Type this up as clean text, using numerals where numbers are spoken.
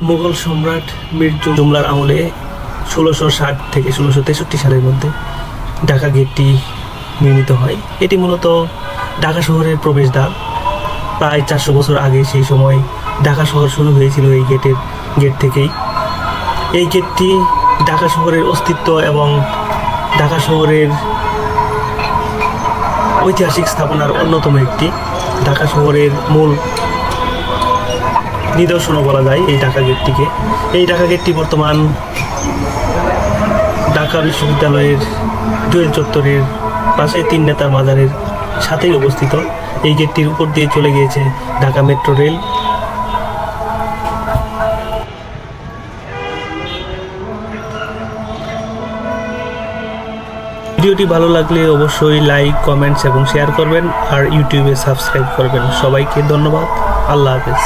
মুঘল সম্রাট মীর জুমলার আমলে 1660 থেকে 1663 সালের মধ্যে ঢাকা গেটটি নির্মিত হয়। এটি মূলত ঢাকা শহরের প্রবেশদ্বার। প্রায় 400 বছর আগে সেই সময় ঢাকা শহর শুরু হয়েছিল এই গেট থেকেই। এই গেটটি ঢাকা শহরের অস্তিত্ব এবং ঢাকা শহরের ঐতিহাসিক স্থাপনার অন্যতম একটি। ঢাকা শহরের মূল নিদর্শনও বলা যায় এই ঢাকা গেটটিকে। এই ঢাকা গেটটি বর্তমান ঢাকা বিশ্ববিদ্যালয়ের জুয়েল চত্বরের পাশে 3 নেতার মাজারের সাথেই অবস্থিত। এই গেটটির উপর দিয়ে চলে গিয়েছে ঢাকা মেট্রো রেল। ভিডিওটি ভালো লাগলে অবশ্যই লাইক, কমেন্টস এবং শেয়ার করবেন আর ইউটিউবে সাবস্ক্রাইব করবেন। সবাইকে ধন্যবাদ। আল্লাহ হাফেজ।